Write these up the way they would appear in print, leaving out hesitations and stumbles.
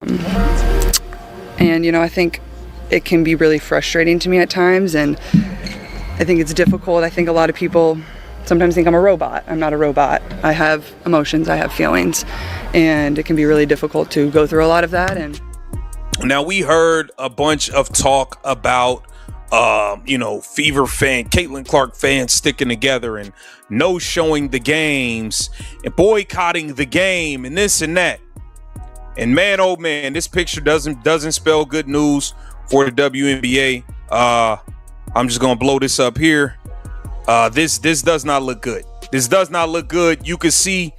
And, I think it can be really frustrating to me at times, and I think it's difficult. I think a lot of people sometimes think I'm a robot. I'm not a robot. I have emotions, I have feelings, and it can be really difficult to go through a lot of that. And now we heard a bunch of talk about Fever fan, Caitlin Clark fans sticking together and no showing the games and boycotting the game and this and that. And man, oh man, this picture doesn't spell good news for the WNBA. I'm just gonna blow this up here. This does not look good. This does not look good. You can see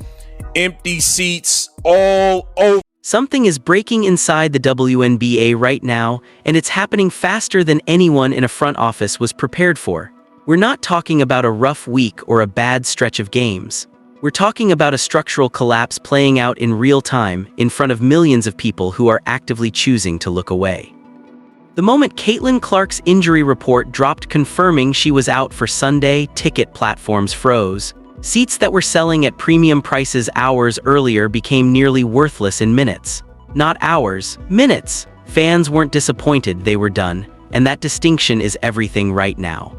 empty seats all over. Something is breaking inside the WNBA right now, and it's happening faster than anyone in a front office was prepared for. We're not talking about a rough week or a bad stretch of games. We're talking about a structural collapse playing out in real time in front of millions of people who are actively choosing to look away. The moment Caitlin Clark's injury report dropped confirming she was out for Sunday, ticket platforms froze. Seats that were selling at premium prices hours earlier became nearly worthless in minutes. Not hours, minutes. Fans weren't disappointed, they were done, and that distinction is everything right now.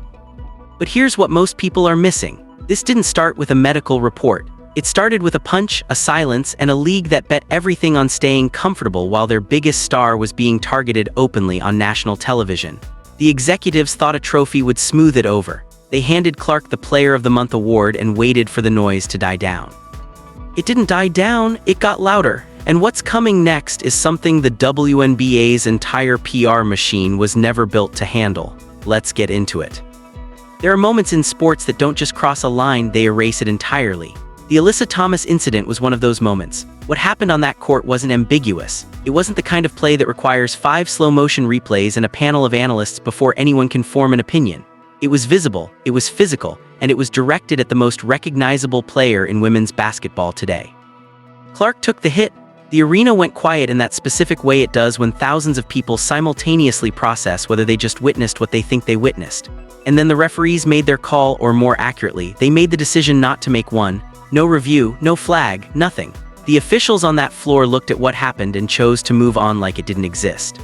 But here's what most people are missing. This didn't start with a medical report. It started with a punch, a silence, and a league that bet everything on staying comfortable while their biggest star was being targeted openly on national television. The executives thought a trophy would smooth it over. They handed Clark the Player of the Month award and waited for the noise to die down. It didn't die down, it got louder. And what's coming next is something the WNBA's entire PR machine was never built to handle. Let's get into it. There are moments in sports that don't just cross a line, they erase it entirely. The Alyssa Thomas incident was one of those moments. What happened on that court wasn't ambiguous. It wasn't the kind of play that requires 5 slow-motion replays and a panel of analysts before anyone can form an opinion. It was visible, it was physical, and it was directed at the most recognizable player in women's basketball today. Clark took the hit. The arena went quiet in that specific way it does when thousands of people simultaneously process whether they just witnessed what they think they witnessed. And then the referees made their call, or more accurately, they made the decision not to make one. No review, no flag, nothing. The officials on that floor looked at what happened and chose to move on like it didn't exist.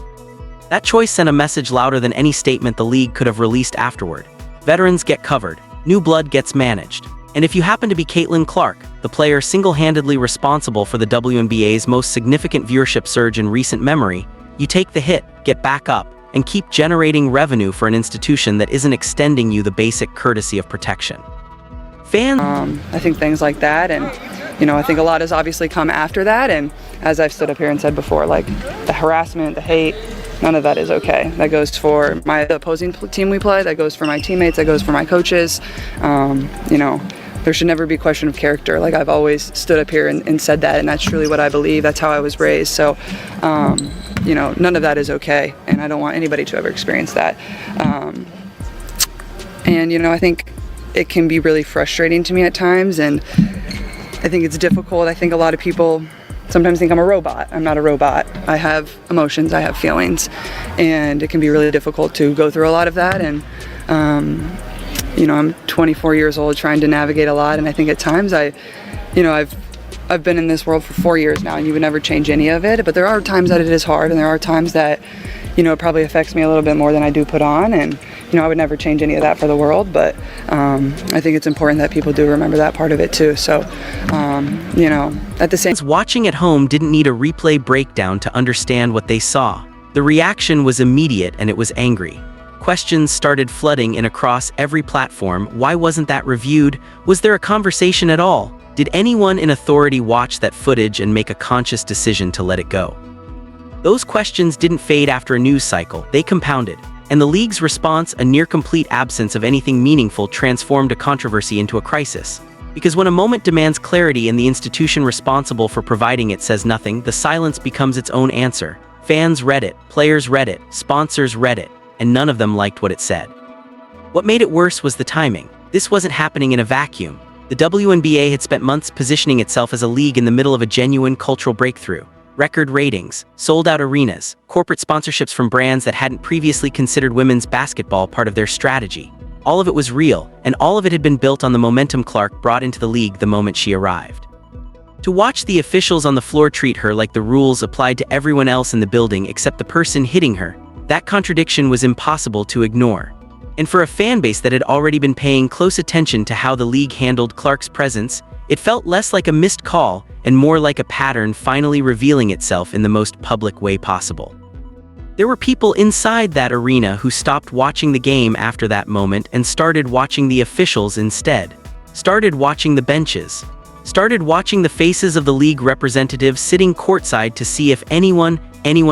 That choice sent a message louder than any statement the league could have released afterward. Veterans get covered, new blood gets managed. And if you happen to be Caitlin Clark, the player single-handedly responsible for the WNBA's most significant viewership surge in recent memory, you take the hit, get back up, and keep generating revenue for an institution that isn't extending you the basic courtesy of protection. I think things like that, and I think a lot has obviously come after that, and as I've stood up here and said before, like the harassment, the hate, none of that is okay. That goes for the opposing team we play, that goes for my teammates, that goes for my coaches. There should never be a question of character. Like I've always stood up here and said that, and that's truly what I believe. That's how I was raised. So, none of that is okay, and I don't want anybody to ever experience that. I think it can be really frustrating to me at times, and I think it's difficult. I think a lot of people sometimes think I'm a robot. I'm not a robot. I have emotions, I have feelings, and it can be really difficult to go through a lot of that. And I'm 24 years old trying to navigate a lot, and I think at times I've been in this world for 4 years now, and you would never change any of it, but there are times that it is hard, and there are times that it probably affects me a little bit more than I do put on, and I would never change any of that for the world, but I think it's important that people do remember that part of it too. So at the same watching at home didn't need a replay breakdown to understand what they saw. The reaction was immediate, and it was angry. Questions started flooding in across every platform. Why wasn't that reviewed? Was there a conversation at all? Did anyone in authority watch that footage and make a conscious decision to let it go? Those questions didn't fade after a news cycle, they compounded. And the league's response, a near-complete absence of anything meaningful, transformed a controversy into a crisis. Because when a moment demands clarity and the institution responsible for providing it says nothing, the silence becomes its own answer. Fans read it, players read it, sponsors read it, and none of them liked what it said. What made it worse was the timing. This wasn't happening in a vacuum. The WNBA had spent months positioning itself as a league in the middle of a genuine cultural breakthrough. Record ratings, sold-out arenas, corporate sponsorships from brands that hadn't previously considered women's basketball part of their strategy. All of it was real, and all of it had been built on the momentum Clark brought into the league the moment she arrived. To watch the officials on the floor treat her like the rules applied to everyone else in the building except the person hitting her, that contradiction was impossible to ignore. And for a fan base that had already been paying close attention to how the league handled Clark's presence, it felt less like a missed call and more like a pattern finally revealing itself in the most public way possible. There were people inside that arena who stopped watching the game after that moment and started watching the officials instead. Started watching the benches. Started watching the faces of the league representatives sitting courtside to see if anyone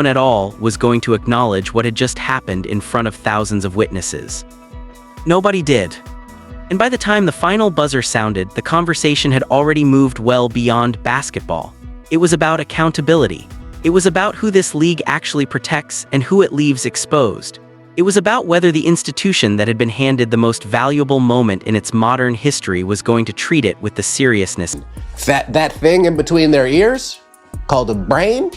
at all was going to acknowledge what had just happened in front of thousands of witnesses. Nobody did. And by the time the final buzzer sounded, the conversation had already moved well beyond basketball. It was about accountability. It was about who this league actually protects and who it leaves exposed. It was about whether the institution that had been handed the most valuable moment in its modern history was going to treat it with the seriousness. That thing in between their ears, called a brain,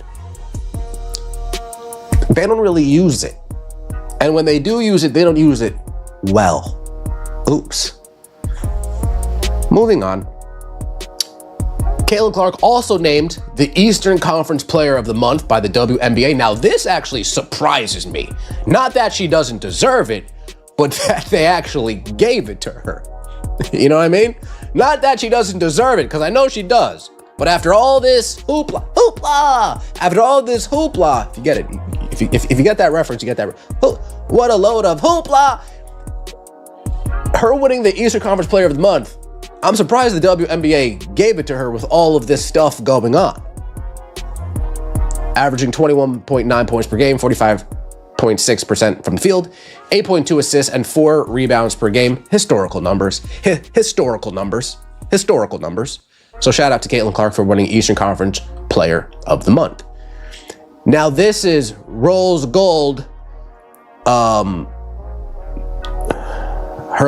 they don't really use it. And when they do use it, they don't use it well. Oops. Moving on. Caitlin Clark also named the Eastern Conference Player of the Month by the WNBA. Now, this actually surprises me. Not that she doesn't deserve it, but that they actually gave it to her. You know what I mean? Not that she doesn't deserve it, because I know she does. But after all this hoopla, after all this hoopla, if you get it, if you get that reference, you get that. What a load of hoopla! Her winning the Eastern Conference Player of the Month, I'm surprised the WNBA gave it to her with all of this stuff going on. Averaging 21.9 points per game, 45.6% from the field, 8.2 assists, and 4 rebounds per game. Historical numbers. Historical numbers. So shout out to Caitlin Clark for winning Eastern Conference Player of the Month. Now this is Rose Gold. Her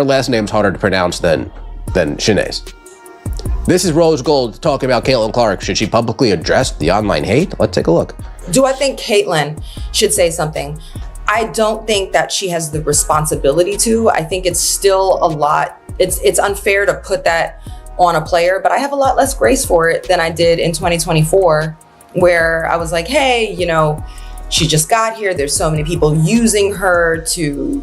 last name's harder to pronounce than Shanae's. This is Rose Gold talking about Caitlin Clark. Should she publicly address the online hate? Let's take a look. Do I think Caitlin should say something? I don't think that she has the responsibility to. I think it's still a lot. It's unfair to put that on a player, but I have a lot less grace for it than I did in 2024, where I was like, hey, she just got here. There's so many people using her to,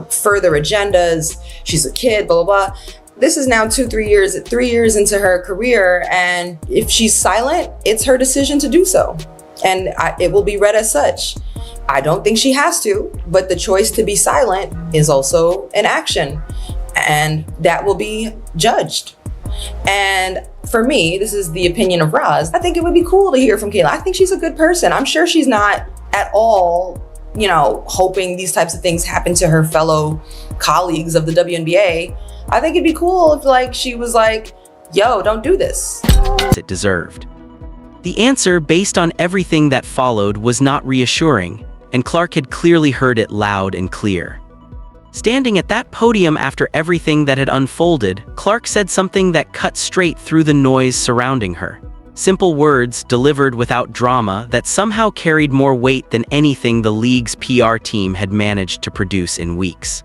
further agendas. She's a kid, blah, blah, blah. This is now 3 years into her career. And if she's silent, it's her decision to do so. And it will be read as such. I don't think she has to, but the choice to be silent is also an action. And that will be judged. And for me, this is the opinion of Roz, I think it would be cool to hear from Kayla. I think she's a good person. I'm sure she's not at all, hoping these types of things happen to her fellow colleagues of the WNBA. I think it'd be cool if she was like, yo, don't do this. It deserved. The answer, based on everything that followed, was not reassuring, and Clark had clearly heard it loud and clear. Standing at that podium after everything that had unfolded, Clark said something that cut straight through the noise surrounding her. Simple words delivered without drama that somehow carried more weight than anything the league's PR team had managed to produce in weeks.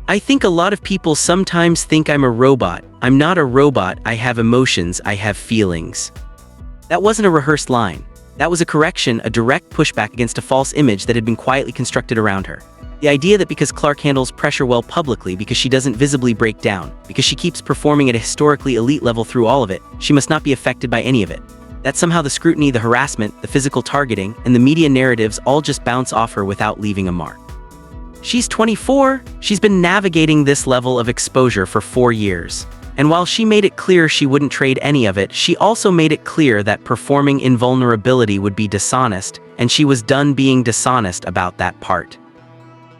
I think a lot of people sometimes think I'm a robot. I'm not a robot. I have emotions. I have feelings. That wasn't a rehearsed line. That was a correction, a direct pushback against a false image that had been quietly constructed around her. The idea that because Clark handles pressure well publicly, because she doesn't visibly break down, because she keeps performing at a historically elite level through all of it, she must not be affected by any of it. That somehow the scrutiny, the harassment, the physical targeting, and the media narratives all just bounce off her without leaving a mark. She's 24, she's been navigating this level of exposure for 4 years. And while she made it clear she wouldn't trade any of it, she also made it clear that performing in vulnerability would be dishonest, and she was done being dishonest about that part.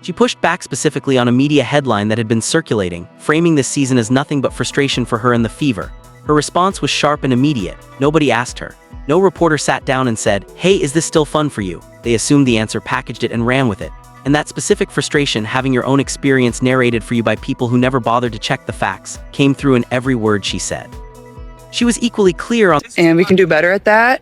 She pushed back specifically on a media headline that had been circulating, framing this season as nothing but frustration for her and the Fever. Her response was sharp and immediate. Nobody asked her. No reporter sat down and said, "Hey, is this still fun for you?" They assumed the answer, packaged it, and ran with it. And that specific frustration, having your own experience narrated for you by people who never bothered to check the facts, came through in every word she said. She was equally clear on— And we can do better at that.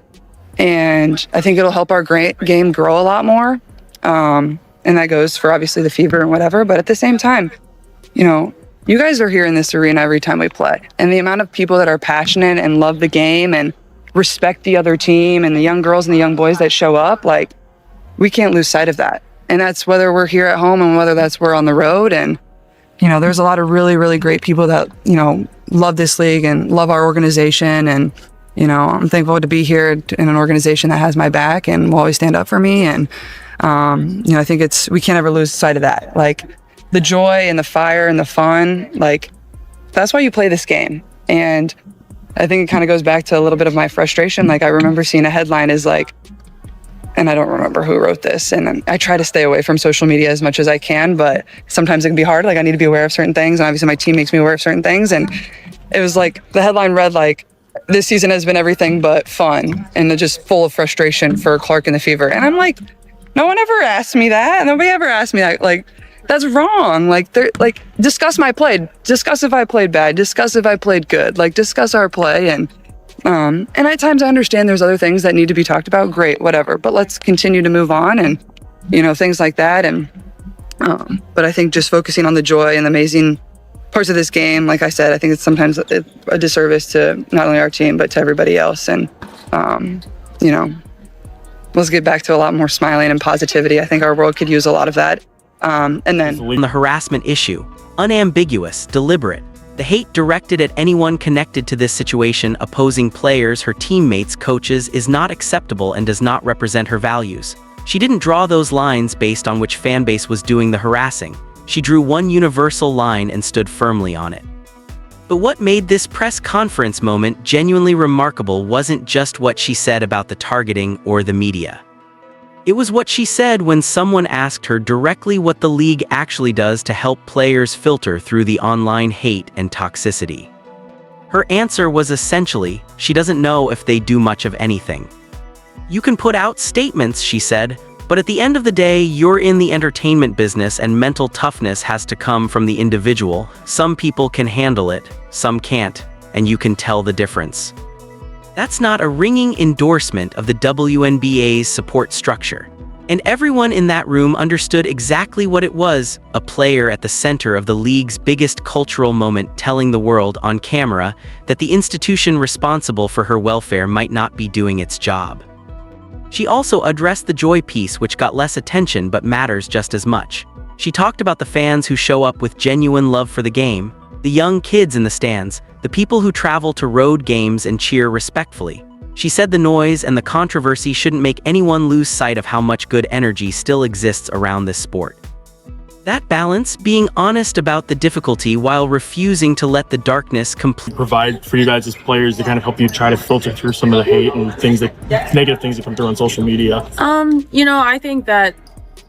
And I think it'll help our game grow a lot more. And that goes for obviously the Fever and whatever. But at the same time, you guys are here in this arena every time we play. And the amount of people that are passionate and love the game and respect the other team and the young girls and the young boys that show up. Like, we can't lose sight of that. And that's whether we're here at home and whether that's we're on the road. And, you know, there's a lot of really, really great people that, you know, love this league and love our organization. And, you know, I'm thankful to be here in an organization that has my back and will always stand up for me. And, you know, I think we can't ever lose sight of that. Like, the joy and the fire and the fun, like, that's why you play this game. And I think it kind of goes back to a little bit of my frustration. Like, I remember seeing a headline is like, and I don't remember who wrote this, and I try to stay away from social media as much as I can, but sometimes it can be hard. Like, I need to be aware of certain things, and obviously my team makes me aware of certain things. And it was like, the headline read like, this season has been everything but fun, and they're just full of frustration for Clark and the Fever. And I'm like, no one ever asked me that. Nobody ever asked me that. Like, that's wrong. Like, discuss my play. Discuss if I played bad. Discuss if I played good. Like, discuss our play. And at times I understand there's other things that need to be talked about. Great, whatever. But let's continue to move on and, you know, things like that. And, but I think just focusing on the joy and the amazing parts of this game, like I said, I think it's sometimes a disservice to not only our team, but to everybody else. And, you know, let's get back to a lot more smiling and positivity. I think our world could use a lot of that. And then On the harassment issue, unambiguous, deliberate. The hate directed at anyone connected to this situation, opposing players, her teammates, coaches, is not acceptable and does not represent her values. She didn't draw those lines based on which fan base was doing the harassing. She drew one universal line and stood firmly on it. But what made this press conference moment genuinely remarkable wasn't just what she said about the targeting or the media. It was what she said when someone asked her directly what the league actually does to help players filter through the online hate and toxicity. Her answer was essentially, she doesn't know if they do much of anything. You can put out statements, she said, but at the end of the day, you're in the entertainment business and mental toughness has to come from the individual. Some people can handle it, some can't, and you can tell the difference. That's not a ringing endorsement of the WNBA's support structure. And everyone in that room understood exactly what it was, a player at the center of the league's biggest cultural moment telling the world on camera that the institution responsible for her welfare might not be doing its job. She also addressed the joy piece, which got less attention but matters just as much. She talked about the fans who show up with genuine love for the game, the young kids in the stands, the people who travel to road games and cheer respectfully. She said the noise and the controversy shouldn't make anyone lose sight of how much good energy still exists around this sport. That balance, being honest about the difficulty while refusing to let the darkness provide for you guys as players to kind of help you try to filter through some of the hate and things that negative things that come through on social media. You know, I think that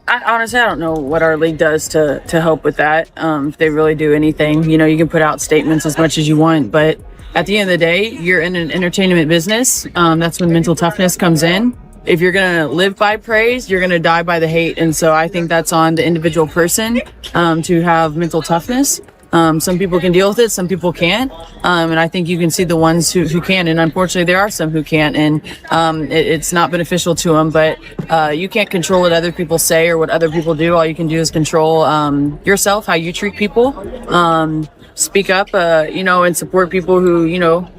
honestly, I don't know what our league does to help with that. If they really do anything, you know, you can put out statements as much as you want, but at the end of the day, you're in an entertainment business. That's when mental toughness comes in. If you're gonna live by praise, you're gonna die by the hate. And so I think that's on the individual person to have mental toughness. Some people can deal with it, some people can't. And I think you can see the ones who can. And unfortunately, there are some who can't. And it's not beneficial to them. But you can't control what other people say or what other people do. All you can do is control yourself, how you treat people. Speak up, you know, and support people who, you know,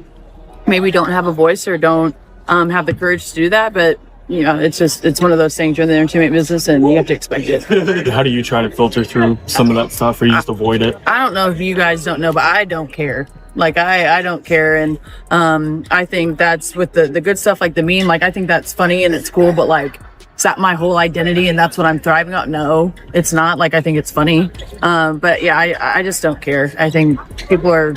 maybe don't have a voice or don't have the courage to do that. But you know, it's one of those things. You're in the entertainment business and you have to expect it. How do you try to filter through some of that stuff or you just avoid it? I don't know if you guys don't know, but I don't care. Like, I don't care. And I think that's with the good stuff, like the meme, like, I think that's funny and it's cool, but like, is that my whole identity and that's what I'm thriving on? No, it's not. Like, I think it's funny. But yeah, I just don't care. I think people are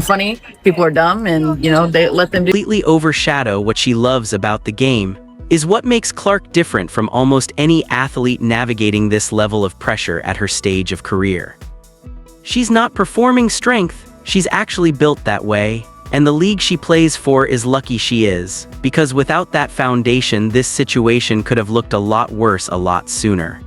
funny, people are dumb, and you know, they let them completely overshadow what she loves about the game is what makes Clark different from almost any athlete navigating this level of pressure at her stage of career. She's not performing strength, she's actually built that way, and the league she plays for is lucky she is, because without that foundation, this situation could have looked a lot worse a lot sooner.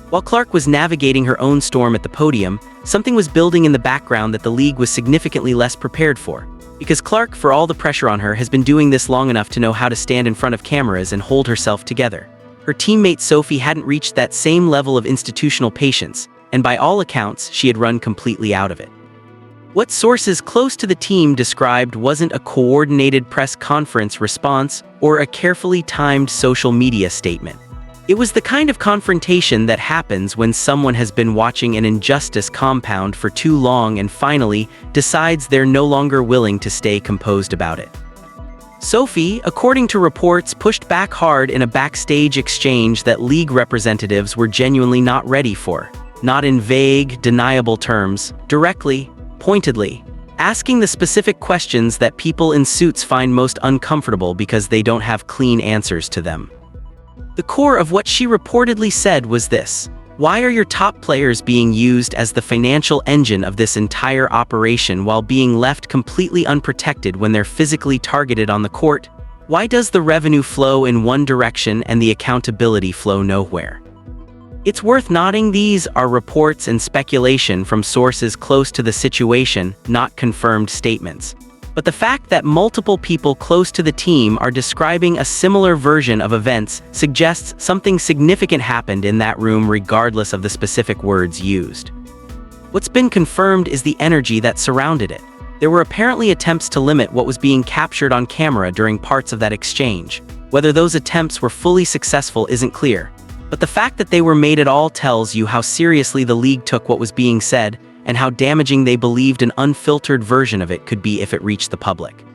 While Clark was navigating her own storm at the podium, something was building in the background that the league was significantly less prepared for. Because Clark, for all the pressure on her, has been doing this long enough to know how to stand in front of cameras and hold herself together. Her teammate Sophie hadn't reached that same level of institutional patience, and by all accounts, she had run completely out of it. What sources close to the team described wasn't a coordinated press conference response or a carefully timed social media statement. It was the kind of confrontation that happens when someone has been watching an injustice compound for too long and finally decides they're no longer willing to stay composed about it. Sophie, according to reports, pushed back hard in a backstage exchange that league representatives were genuinely not ready for. Not in vague, deniable terms, directly, pointedly, asking the specific questions that people in suits find most uncomfortable because they don't have clean answers to them. The core of what she reportedly said was this: why are your top players being used as the financial engine of this entire operation while being left completely unprotected when they're physically targeted on the court? Why does the revenue flow in one direction and the accountability flow nowhere? It's worth noting these are reports and speculation from sources close to the situation, not confirmed statements. But the fact that multiple people close to the team are describing a similar version of events suggests something significant happened in that room regardless of the specific words used. What's been confirmed is the energy that surrounded it. There were apparently attempts to limit what was being captured on camera during parts of that exchange. Whether those attempts were fully successful isn't clear, but the fact that they were made at all tells you how seriously the league took what was being said and how damaging they believed an unfiltered version of it could be if it reached the public.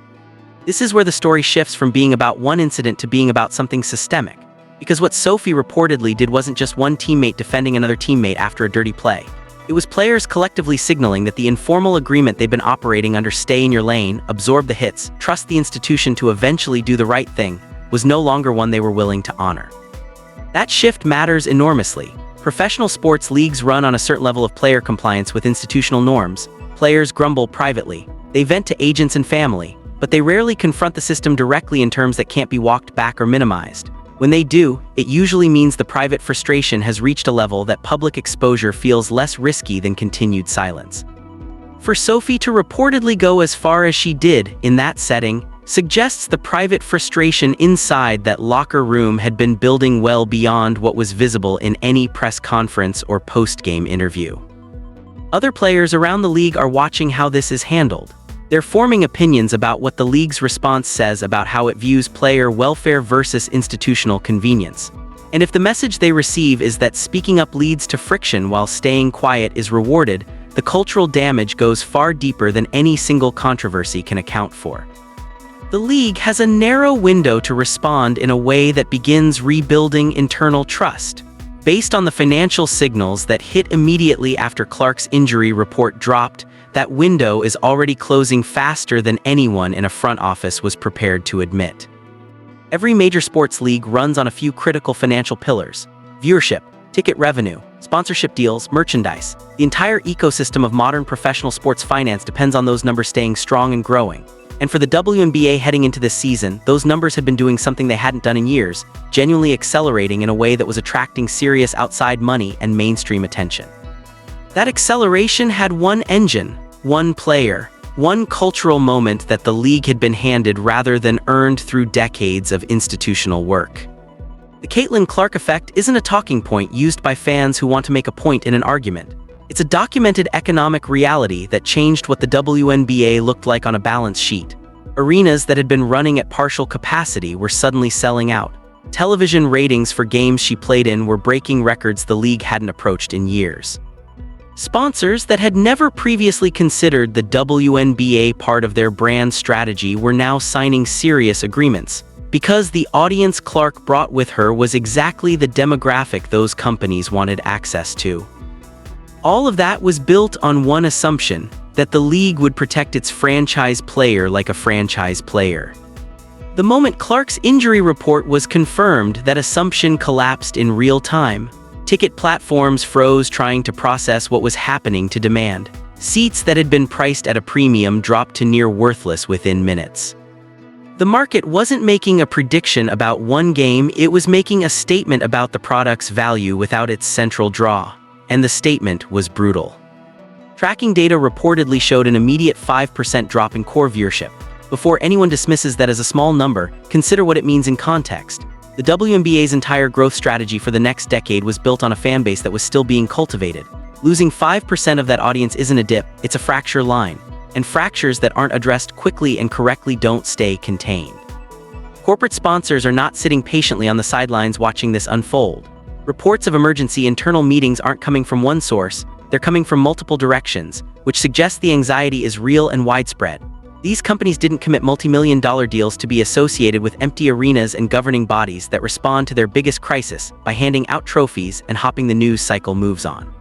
This is where the story shifts from being about one incident to being about something systemic. Because what Sophie reportedly did wasn't just one teammate defending another teammate after a dirty play. It was players collectively signaling that the informal agreement they've been operating under, stay in your lane, absorb the hits, trust the institution to eventually do the right thing, was no longer one they were willing to honor. That shift matters enormously. Professional sports leagues run on a certain level of player compliance with institutional norms. Players grumble privately. They vent to agents and family, but they rarely confront the system directly in terms that can't be walked back or minimized. When they do, it usually means the private frustration has reached a level that public exposure feels less risky than continued silence. For Sophie to reportedly go as far as she did in that setting suggests the private frustration inside that locker room had been building well beyond what was visible in any press conference or post-game interview. Other players around the league are watching how this is handled. They're forming opinions about what the league's response says about how it views player welfare versus institutional convenience. And if the message they receive is that speaking up leads to friction while staying quiet is rewarded, the cultural damage goes far deeper than any single controversy can account for. The league has a narrow window to respond in a way that begins rebuilding internal trust. Based on the financial signals that hit immediately after Clark's injury report dropped, that window is already closing faster than anyone in a front office was prepared to admit. Every major sports league runs on a few critical financial pillars: viewership, ticket revenue, sponsorship deals, merchandise. The entire ecosystem of modern professional sports finance depends on those numbers staying strong and growing. And for the WNBA heading into this season, those numbers had been doing something they hadn't done in years, genuinely accelerating in a way that was attracting serious outside money and mainstream attention. That acceleration had one engine, one player, one cultural moment that the league had been handed rather than earned through decades of institutional work. The Caitlin Clark effect isn't a talking point used by fans who want to make a point in an argument. It's a documented economic reality that changed what the WNBA looked like on a balance sheet. Arenas that had been running at partial capacity were suddenly selling out. Television ratings for games she played in were breaking records the league hadn't approached in years. Sponsors that had never previously considered the WNBA part of their brand strategy were now signing serious agreements, because the audience Clark brought with her was exactly the demographic those companies wanted access to. All of that was built on one assumption: that the league would protect its franchise player like a franchise player. The moment Clark's injury report was confirmed, that assumption collapsed in real time. Ticket platforms froze trying to process what was happening to demand. Seats that had been priced at a premium dropped to near worthless within minutes. The market wasn't making a prediction about one game, it was making a statement about the product's value without its central draw. And the statement was brutal. Tracking data reportedly showed an immediate 5% drop in core viewership. Before anyone dismisses that as a small number, consider what it means in context. The WNBA's entire growth strategy for the next decade was built on a fanbase that was still being cultivated. Losing 5% of that audience isn't a dip, it's a fracture line. and fractures that aren't addressed quickly and correctly don't stay contained. Corporate sponsors are not sitting patiently on the sidelines watching this unfold. Reports of emergency internal meetings aren't coming from one source, they're coming from multiple directions, which suggests the anxiety is real and widespread. These companies didn't commit multi-million-dollar deals to be associated with empty arenas and governing bodies that respond to their biggest crisis by handing out trophies and hopping the news cycle moves on.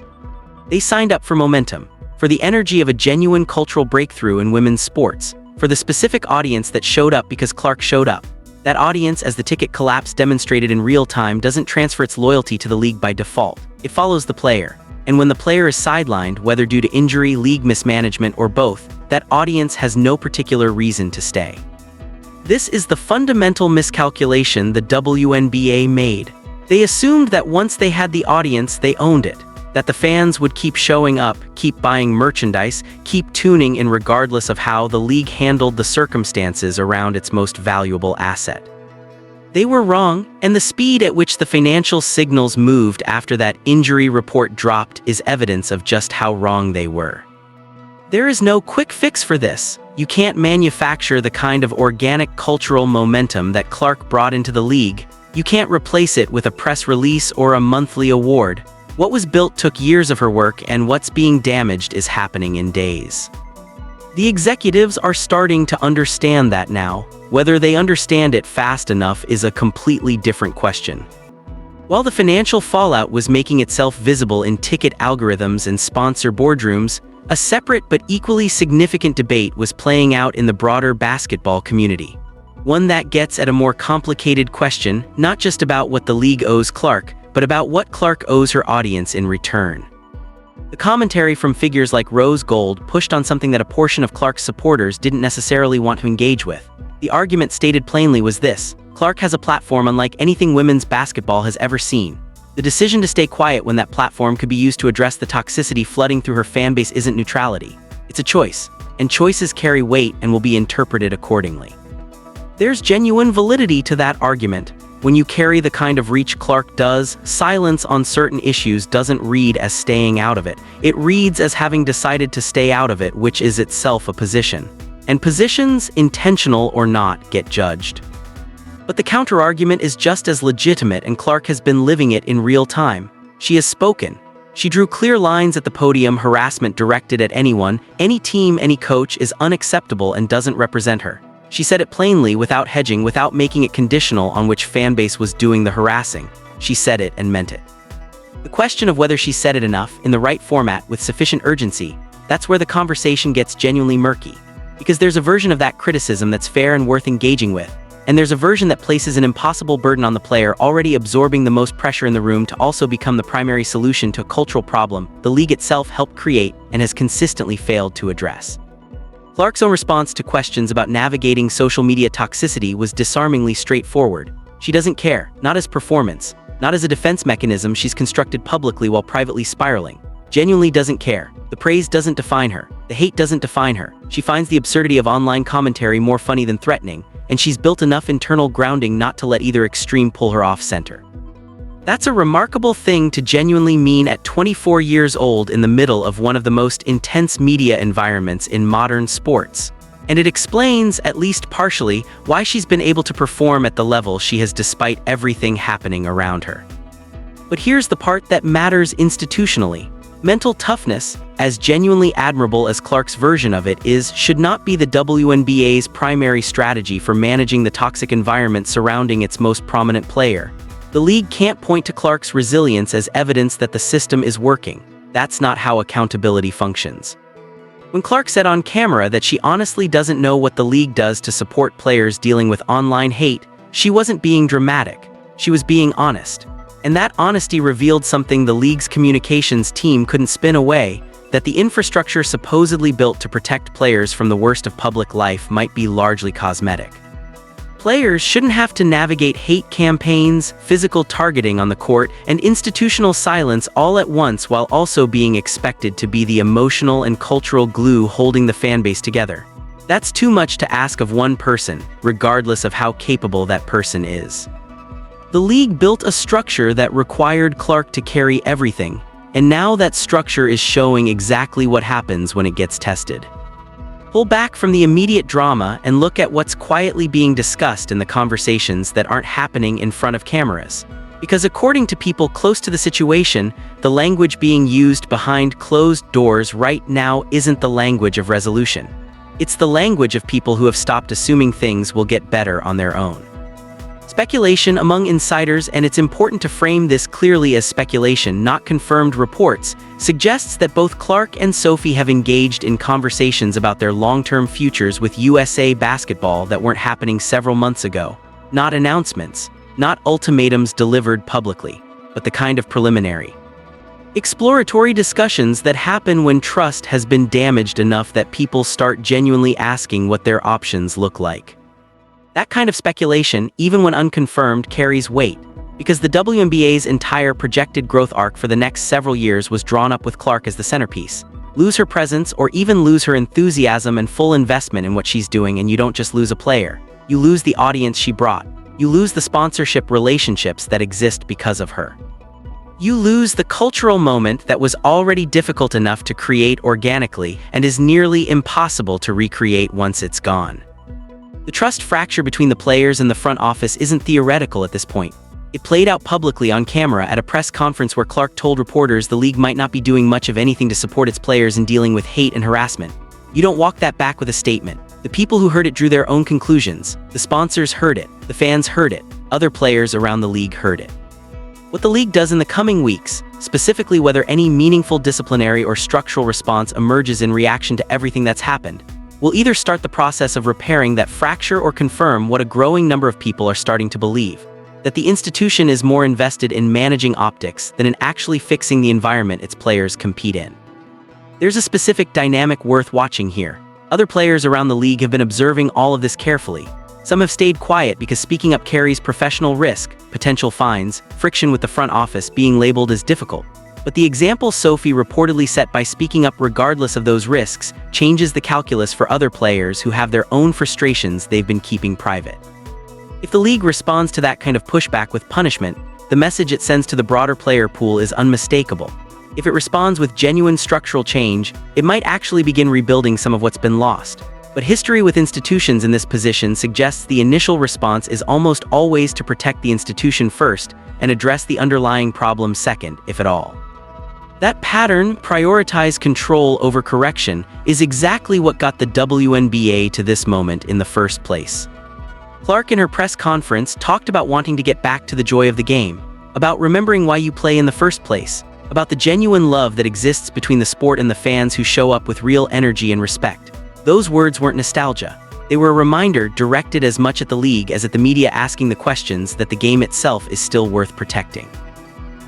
They signed up for momentum, for the energy of a genuine cultural breakthrough in women's sports, for the specific audience that showed up because Clark showed up. That audience, as the ticket collapse demonstrated in real time, doesn't transfer its loyalty to the league by default. It follows the player. And when the player is sidelined, whether due to injury, league mismanagement, or both, that audience has no particular reason to stay. This is the fundamental miscalculation the WNBA made. They assumed that once they had the audience, they owned it. That the fans would keep showing up, keep buying merchandise, keep tuning in regardless of how the league handled the circumstances around its most valuable asset. They were wrong, and the speed at which the financial signals moved after that injury report dropped is evidence of just how wrong they were. There is no quick fix for this. You can't manufacture the kind of organic cultural momentum that Clark brought into the league. You can't replace it with a press release or a monthly award. What was built took years of her work, and what's being damaged is happening in days. The executives are starting to understand that now. Whether they understand it fast enough is a completely different question. While the financial fallout was making itself visible in ticket algorithms and sponsor boardrooms, a separate but equally significant debate was playing out in the broader basketball community. One that gets at a more complicated question, not just about what the league owes Clark, but about what Clark owes her audience in return. The commentary from figures like Rose Gold pushed on something that a portion of Clark's supporters didn't necessarily want to engage with. The argument stated plainly was this: Clark has a platform unlike anything women's basketball has ever seen. The decision to stay quiet when that platform could be used to address the toxicity flooding through her fanbase isn't neutrality. It's a choice, and choices carry weight and will be interpreted accordingly. There's genuine validity to that argument. When you carry the kind of reach Clark does, silence on certain issues doesn't read as staying out of it. It reads as having decided to stay out of it, which is itself a position. And positions, intentional or not, get judged. But the counter-argument is just as legitimate, and Clark has been living it in real time. She has spoken. She drew clear lines at the podium. Harassment directed at anyone, any team, any coach is unacceptable and doesn't represent her. She said it plainly, without hedging, without making it conditional on which fanbase was doing the harassing. She said it and meant it. The question of whether she said it enough, in the right format, with sufficient urgency, that's where the conversation gets genuinely murky. Because there's a version of that criticism that's fair and worth engaging with, and there's a version that places an impossible burden on the player already absorbing the most pressure in the room to also become the primary solution to a cultural problem the league itself helped create and has consistently failed to address. Clark's own response to questions about navigating social media toxicity was disarmingly straightforward. She doesn't care, not as performance, not as a defense mechanism she's constructed publicly while privately spiraling. Genuinely doesn't care. The praise doesn't define her. The hate doesn't define her. She finds the absurdity of online commentary more funny than threatening, and she's built enough internal grounding not to let either extreme pull her off center. That's a remarkable thing to genuinely mean at 24 years old in the middle of one of the most intense media environments in modern sports. And it explains, at least partially, why she's been able to perform at the level she has despite everything happening around her. But here's the part that matters institutionally. Mental toughness, as genuinely admirable as Clark's version of it is, should not be the WNBA's primary strategy for managing the toxic environment surrounding its most prominent player. The league can't point to Clark's resilience as evidence that the system is working. That's not how accountability functions. When Clark said on camera that she honestly doesn't know what the league does to support players dealing with online hate, she wasn't being dramatic. She was being honest. And that honesty revealed something the league's communications team couldn't spin away, that the infrastructure supposedly built to protect players from the worst of public life might be largely cosmetic. Players shouldn't have to navigate hate campaigns, physical targeting on the court, and institutional silence all at once while also being expected to be the emotional and cultural glue holding the fanbase together. That's too much to ask of one person, regardless of how capable that person is. The league built a structure that required Clark to carry everything, and now that structure is showing exactly what happens when it gets tested. Pull back from the immediate drama and look at what's quietly being discussed in the conversations that aren't happening in front of cameras. Because according to people close to the situation, the language being used behind closed doors right now isn't the language of resolution. It's the language of people who have stopped assuming things will get better on their own. Speculation among insiders, and it's important to frame this clearly as speculation, not confirmed reports, suggests that both Clark and Sophie have engaged in conversations about their long-term futures with USA Basketball that weren't happening several months ago. Not announcements, not ultimatums delivered publicly, but the kind of preliminary, exploratory discussions that happen when trust has been damaged enough that people start genuinely asking what their options look like. That kind of speculation, even when unconfirmed, carries weight, because the WNBA's entire projected growth arc for the next several years was drawn up with Clark as the centerpiece. Lose her presence, or even lose her enthusiasm and full investment in what she's doing, and you don't just lose a player. You lose the audience she brought. You lose the sponsorship relationships that exist because of her. You lose the cultural moment that was already difficult enough to create organically and is nearly impossible to recreate once it's gone. The trust fracture between the players and the front office isn't theoretical at this point. It played out publicly on camera at a press conference where Clark told reporters the league might not be doing much of anything to support its players in dealing with hate and harassment. You don't walk that back with a statement. The people who heard it drew their own conclusions. The sponsors heard it. The fans heard it. Other players around the league heard it. What the league does in the coming weeks, specifically whether any meaningful disciplinary or structural response emerges in reaction to everything that's happened, will either start the process of repairing that fracture or confirm what a growing number of people are starting to believe, that the institution is more invested in managing optics than in actually fixing the environment its players compete in. There's a specific dynamic worth watching here. Other players around the league have been observing all of this carefully. Some have stayed quiet because speaking up carries professional risk, potential fines, friction with the front office, being labeled as difficult. But the example Sophie reportedly set by speaking up regardless of those risks changes the calculus for other players who have their own frustrations they've been keeping private. If the league responds to that kind of pushback with punishment, the message it sends to the broader player pool is unmistakable. If it responds with genuine structural change, it might actually begin rebuilding some of what's been lost. But history with institutions in this position suggests the initial response is almost always to protect the institution first and address the underlying problem second, if at all. That pattern, prioritize control over correction, is exactly what got the WNBA to this moment in the first place. Clark in her press conference talked about wanting to get back to the joy of the game, about remembering why you play in the first place, about the genuine love that exists between the sport and the fans who show up with real energy and respect. Those words weren't nostalgia. They were a reminder directed as much at the league as at the media, asking the questions that the game itself is still worth protecting.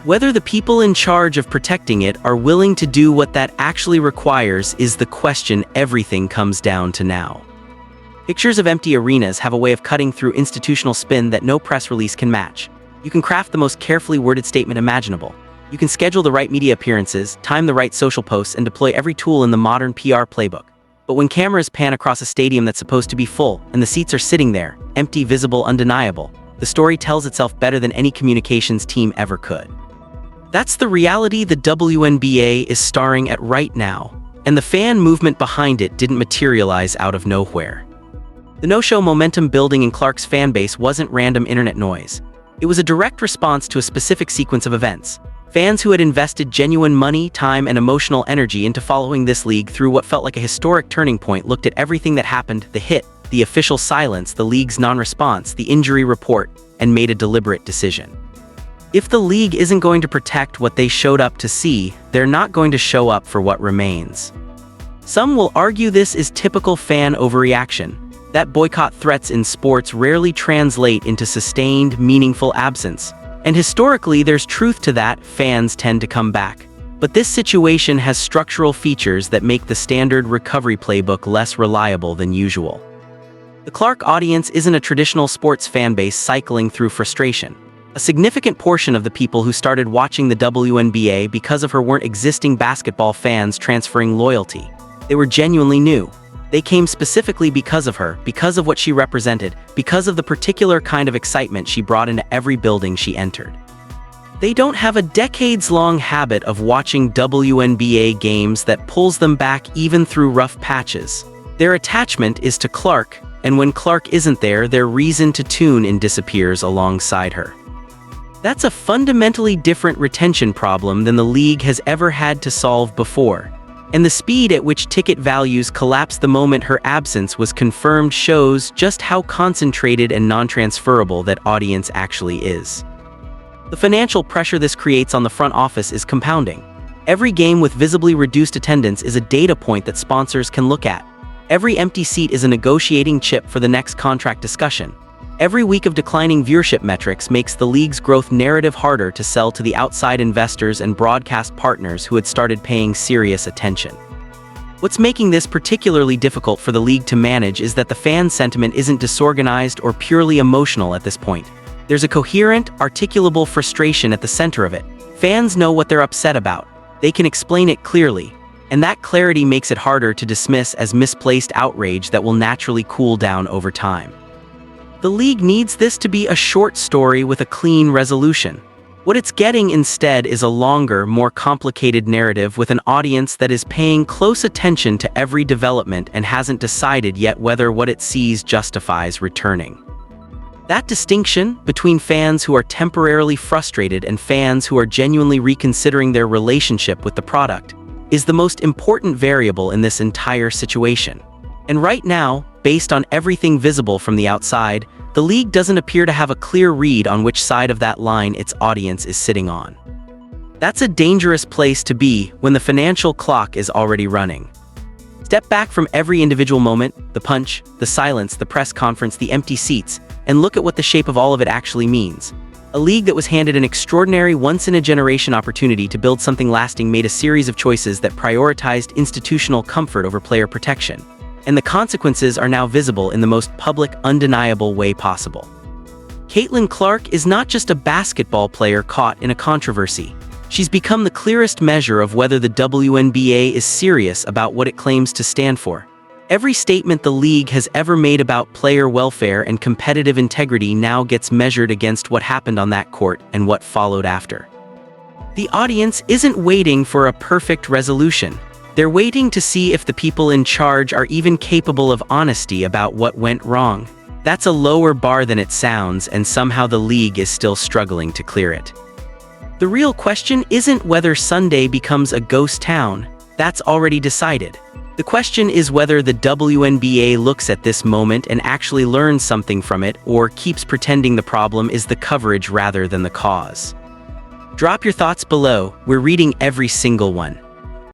Whether the people in charge of protecting it are willing to do what that actually requires is the question everything comes down to now. Pictures of empty arenas have a way of cutting through institutional spin that no press release can match. You can craft the most carefully worded statement imaginable. You can schedule the right media appearances, time the right social posts, and deploy every tool in the modern PR playbook. But when cameras pan across a stadium that's supposed to be full, and the seats are sitting there, empty, visible, undeniable, the story tells itself better than any communications team ever could. That's the reality the WNBA is starring at right now, and the fan movement behind it didn't materialize out of nowhere. The no-show momentum building in Clark's fan base wasn't random internet noise. It was a direct response to a specific sequence of events. Fans who had invested genuine money, time, and emotional energy into following this league through what felt like a historic turning point looked at everything that happened, the hit, the official silence, the league's non-response, the injury report, and made a deliberate decision. If the league isn't going to protect what they showed up to see, they're not going to show up for what remains. Some will argue this is typical fan overreaction, that boycott threats in sports rarely translate into sustained, meaningful absence. And historically, there's truth to that. Fans tend to come back. But this situation has structural features that make the standard recovery playbook less reliable than usual. The Clark audience isn't a traditional sports fan base cycling through frustration. A significant portion of the people who started watching the WNBA because of her weren't existing basketball fans transferring loyalty. They were genuinely new. They came specifically because of her, because of what she represented, because of the particular kind of excitement she brought into every building she entered. They don't have a decades-long habit of watching WNBA games that pulls them back even through rough patches. Their attachment is to Clark, and when Clark isn't there, their reason to tune in disappears alongside her. That's a fundamentally different retention problem than the league has ever had to solve before. And the speed at which ticket values collapsed the moment her absence was confirmed shows just how concentrated and non-transferable that audience actually is. The financial pressure this creates on the front office is compounding. Every game with visibly reduced attendance is a data point that sponsors can look at. Every empty seat is a negotiating chip for the next contract discussion. Every week of declining viewership metrics makes the league's growth narrative harder to sell to the outside investors and broadcast partners who had started paying serious attention. What's making this particularly difficult for the league to manage is that the fan sentiment isn't disorganized or purely emotional at this point. There's a coherent, articulable frustration at the center of it. Fans know what they're upset about. They can explain it clearly, and that clarity makes it harder to dismiss as misplaced outrage that will naturally cool down over time. The league needs this to be a short story with a clean resolution. What it's getting instead is a longer, more complicated narrative with an audience that is paying close attention to every development and hasn't decided yet whether what it sees justifies returning. That distinction between fans who are temporarily frustrated and fans who are genuinely reconsidering their relationship with the product is the most important variable in this entire situation. And right now, based on everything visible from the outside, the league doesn't appear to have a clear read on which side of that line its audience is sitting on. That's a dangerous place to be when the financial clock is already running. Step back from every individual moment, the punch, the silence, the press conference, the empty seats, and look at what the shape of all of it actually means. A league that was handed an extraordinary once-in-a-generation opportunity to build something lasting made a series of choices that prioritized institutional comfort over player protection. And the consequences are now visible in the most public, undeniable way possible. Caitlin Clark is not just a basketball player caught in a controversy. She's become the clearest measure of whether the WNBA is serious about what it claims to stand for. Every statement the league has ever made about player welfare and competitive integrity now gets measured against what happened on that court and what followed after. The audience isn't waiting for a perfect resolution. They're waiting to see if the people in charge are even capable of honesty about what went wrong. That's a lower bar than it sounds, and somehow the league is still struggling to clear it. The real question isn't whether Sunday becomes a ghost town. That's already decided. The question is whether the WNBA looks at this moment and actually learns something from it, or keeps pretending the problem is the coverage rather than the cause. Drop your thoughts below. We're reading every single one.